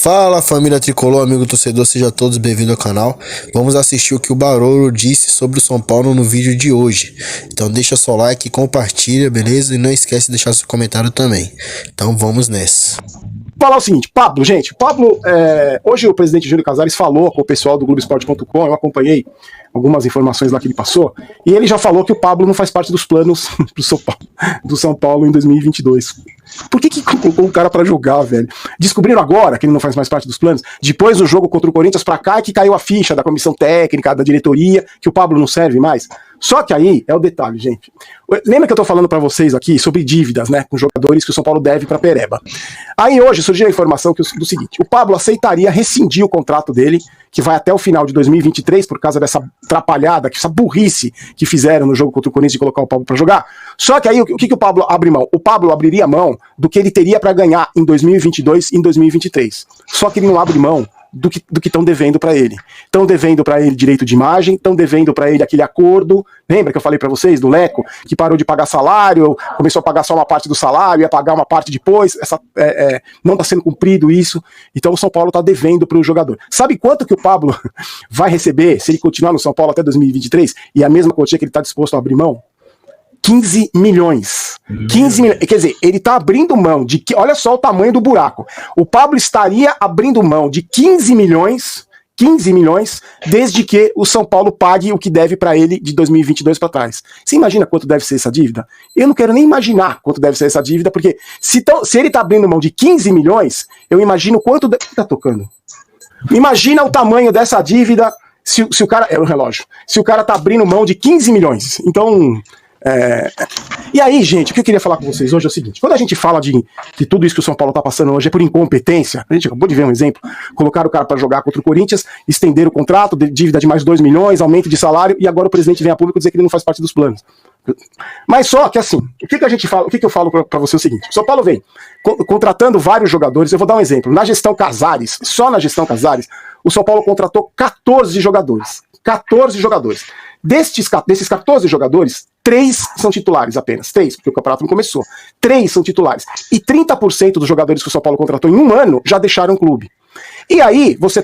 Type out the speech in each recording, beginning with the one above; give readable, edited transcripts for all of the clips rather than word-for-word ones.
Fala família tricolor, amigo torcedor, sejam todos bem-vindos ao canal. Vamos assistir o que o Barolo disse sobre o São Paulo no vídeo de hoje. Então deixa seu like, compartilha, beleza? E não esquece de deixar seu comentário também. Então vamos nessa. Falar o seguinte, Pablo, gente, hoje o presidente Júlio Casares falou com o pessoal do Globoesporte.com, eu acompanhei algumas informações lá que ele passou, e ele já falou que o Pablo não faz parte dos planos do São Paulo em 2022. Por que colocou o cara pra jogar, velho? Descobriram agora que ele não faz mais parte dos planos? Depois do jogo contra o Corinthians pra cá é que caiu a ficha da comissão técnica, da diretoria, que o Pablo não serve mais. Só que aí é o detalhe, gente. Lembra que eu tô falando pra vocês aqui sobre dívidas, né, com jogadores que o São Paulo deve pra Pereba. Aí hoje surgiu a informação do seguinte, o Pablo aceitaria rescindir o contrato dele, que vai até o final de 2023, por causa dessa atrapalhada, essa burrice que fizeram no jogo contra o Corinthians de colocar o Pablo pra jogar. Só que aí, o que o Pablo abre mão? O Pablo abriria mão do que ele teria pra ganhar em 2022 e em 2023. Só que ele não abre mão do que estão devendo para ele. Estão devendo para ele direito de imagem, estão devendo para ele aquele acordo, lembra que eu falei para vocês do Leco, que parou de pagar salário, começou a pagar só uma parte do salário, ia pagar uma parte depois, não está sendo cumprido isso, então o São Paulo está devendo para o jogador. Sabe quanto que o Pablo vai receber se ele continuar no São Paulo até 2023 e a mesma quantia que ele está disposto a abrir mão? 15 milhões. 15 milhões. Quer dizer, ele está abrindo mão de... Olha só o tamanho do buraco. O Pablo estaria abrindo mão de 15 milhões, desde que o São Paulo pague o que deve para ele de 2022 para trás. Você imagina quanto deve ser essa dívida? Eu não quero nem imaginar quanto deve ser essa dívida, porque se ele está abrindo mão de 15 milhões, eu imagino quanto... Tá tocando? Imagina o tamanho dessa dívida se o cara... É o relógio. Se o cara tá abrindo mão de 15 milhões. Então... E aí, gente, o que eu queria falar com vocês hoje é o seguinte, quando a gente fala de que tudo isso que o São Paulo tá passando hoje é por incompetência, a gente acabou de ver um exemplo, colocaram o cara para jogar contra o Corinthians, estenderam o contrato, dívida de mais 2 milhões, aumento de salário, e agora o presidente vem a público dizer que ele não faz parte dos planos. Mas só que assim, o que a gente fala, o que eu falo para você é o seguinte, o São Paulo vem contratando vários jogadores, eu vou dar um exemplo, na gestão Casares, só na gestão Casares, o São Paulo contratou 14 jogadores. 14 jogadores. Desses 14 jogadores, 3 são titulares apenas. 3, porque o campeonato não começou. 3 são titulares. E 30% dos jogadores que o São Paulo contratou em um ano já deixaram o clube. E aí, você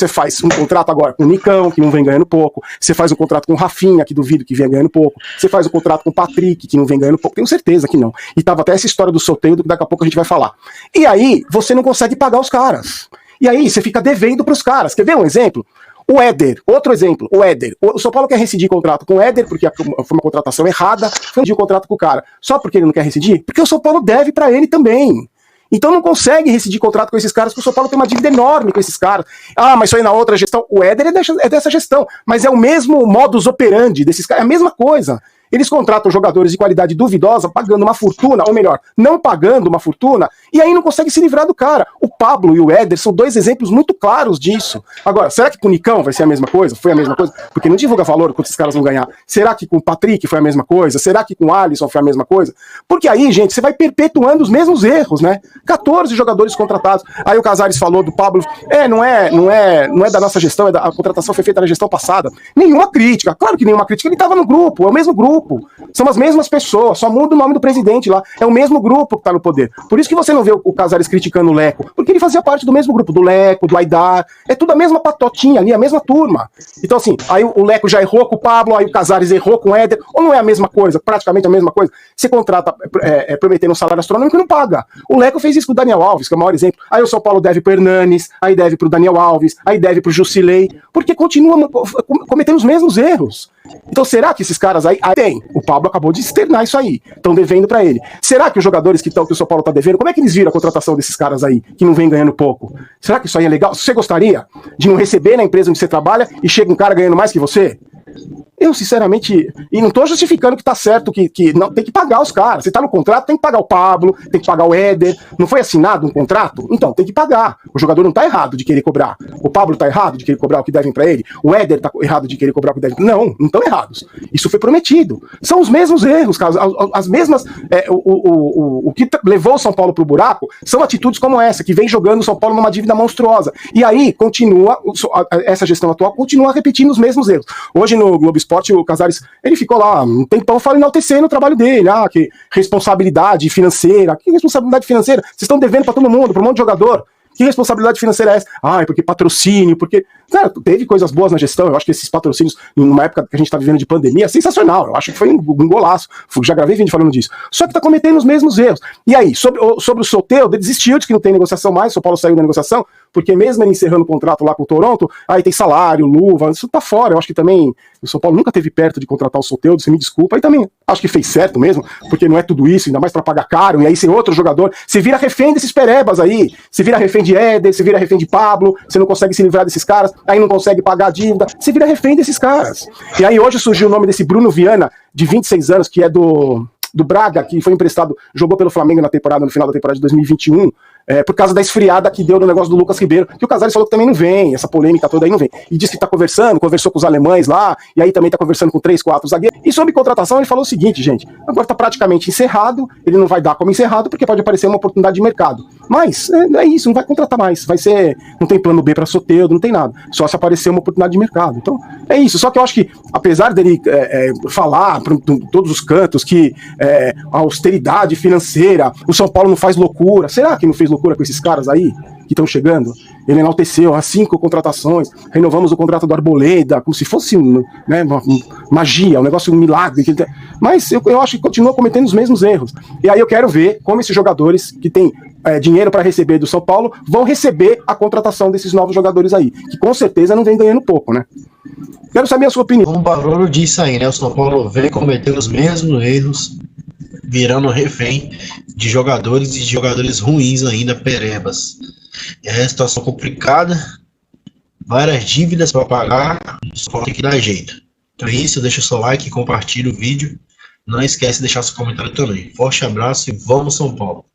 faz um contrato agora com o Nicão, que não vem ganhando pouco. Você faz um contrato com o Rafinha, que duvido que venha ganhando pouco. Você faz um contrato com o Patrick, que não vem ganhando pouco. Tenho certeza que não. E tava até essa história do sorteio, que daqui a pouco a gente vai falar. E aí, você não consegue pagar os caras. E aí, você fica devendo pros caras. Quer ver um exemplo? O Éder, outro exemplo, o Éder. O São Paulo quer rescindir contrato com o Éder, porque foi uma contratação errada, rescindir o contrato com o cara. Só porque ele não quer rescindir? Porque o São Paulo deve pra ele também. Então não consegue rescindir contrato com esses caras, porque o São Paulo tem uma dívida enorme com esses caras. Ah, mas só aí na outra gestão. O Éder é dessa gestão, mas é o mesmo modus operandi desses caras, é a mesma coisa. Eles contratam jogadores de qualidade duvidosa, pagando uma fortuna, ou melhor, não pagando uma fortuna, e aí não consegue se livrar do cara. O Pablo e o Éder são 2 exemplos muito claros disso. Agora, será que com o Nicão vai ser a mesma coisa? Foi a mesma coisa? Porque não divulga valor quanto esses caras vão ganhar. Será que com o Patrick foi a mesma coisa? Será que com o Alisson foi a mesma coisa? Porque aí, gente, você vai perpetuando os mesmos erros, né? 14 jogadores contratados. Aí o Casares falou do Pablo, não é da nossa gestão, a contratação foi feita na gestão passada. Nenhuma crítica, claro que nenhuma crítica, ele estava no grupo, é o mesmo grupo. São as mesmas pessoas, só muda o nome do presidente lá. É o mesmo grupo que tá no poder. Por isso que você não vê o Casares criticando o Leco, porque ele fazia parte do mesmo grupo, do Leco, do Aidar. É tudo a mesma patotinha ali, a mesma turma. Então assim, aí o Leco já errou com o Pablo, aí o Casares errou com o Éder, ou não é a mesma coisa, praticamente a mesma coisa? Você contrata prometendo um salário astronômico e não paga. O Leco fez isso com o Daniel Alves, que é o maior exemplo. Aí o São Paulo deve pro Hernanes, aí deve pro Daniel Alves, aí deve pro Jusilei, porque continua cometendo os mesmos erros. Então será que esses caras aí tem? O Pablo acabou de externar isso aí. Estão devendo pra ele. Será que os jogadores que o São Paulo tá devendo, como é que eles viram a contratação desses caras aí, que não vem ganhando pouco? Será que isso aí é legal? Você gostaria de não receber na empresa onde você trabalha e chega um cara ganhando mais que você? Eu, sinceramente, e não tô justificando que tá certo, que não tem que pagar os caras. Você tá no contrato, tem que pagar o Pablo, tem que pagar o Éder. Não foi assinado um contrato? Então, tem que pagar. O jogador não tá errado de querer cobrar. O Pablo tá errado de querer cobrar o que devem pra ele. O Éder tá errado de querer cobrar o que devem. Não estão errados. Isso foi prometido. São os mesmos erros, as mesmas... o que levou o São Paulo pro buraco são atitudes como essa, que vem jogando o São Paulo numa dívida monstruosa. E aí, essa gestão atual continua repetindo os mesmos erros. Hoje no Globo Esporte, o Casares, ele ficou lá um tempão enaltecendo o trabalho dele, que responsabilidade financeira, que responsabilidade financeira? Vocês estão devendo pra todo mundo, pra um monte de jogador. Que responsabilidade financeira é essa? É porque patrocínio, porque... Cara, teve coisas boas na gestão, eu acho que esses patrocínios, numa época que a gente tá vivendo de pandemia, é sensacional, eu acho que foi um golaço, já gravei vídeo falando disso. Só que tá cometendo os mesmos erros. E aí, sobre o Soteldo, ele desistiu de que não tem negociação mais, o São Paulo saiu da negociação, porque mesmo ele encerrando o contrato lá com o Toronto, aí tem salário, luva, isso tá fora. Eu acho que também o São Paulo nunca teve perto de contratar o Soteldo, você me desculpa, e também acho que fez certo mesmo, porque não é tudo isso, ainda mais pra pagar caro, e aí sem outro jogador, você vira refém desses perebas aí, você vira refém de Éder, você vira refém de Pablo, você não consegue se livrar desses caras, aí não consegue pagar a dívida, você vira refém desses caras. E aí hoje surgiu o nome desse Bruno Viana, de 26 anos, que é do Braga, que foi emprestado, jogou pelo Flamengo no final da temporada de 2021, por causa da esfriada que deu no negócio do Lucas Ribeiro, que o Casares falou que também não vem, essa polêmica toda aí não vem. E disse que tá conversou com os alemães lá, e aí também tá conversando com 3, 4 zagueiros. E sobre contratação ele falou o seguinte, gente, agora tá praticamente encerrado, ele não vai dar como encerrado, porque pode aparecer uma oportunidade de mercado. Mas é isso, não vai contratar mais, vai ser, não tem plano B pra Soteldo, não tem nada, só se aparecer uma oportunidade de mercado. Então é isso, só que eu acho que, apesar dele falar por todos os cantos que a austeridade financeira, o São Paulo não faz loucura, será que não fez loucura com esses caras aí que estão chegando? Ele enalteceu as 5 contratações, renovamos o contrato do Arboleda, como se fosse magia, um negócio, um milagre. Mas eu acho que continua cometendo os mesmos erros. E aí eu quero ver como esses jogadores que têm dinheiro para receber do São Paulo vão receber a contratação desses novos jogadores aí, que com certeza não vem ganhando pouco, né? Quero saber a sua opinião. Como o Barolo disse aí, né? O São Paulo vem cometendo os mesmos erros, virando refém de jogadores e de jogadores ruins ainda, perebas. É uma situação complicada, várias dívidas para pagar, só tem que dar jeito. Então é isso, deixa o seu like, compartilha o vídeo, não esquece de deixar seu comentário também. Forte abraço e vamos São Paulo!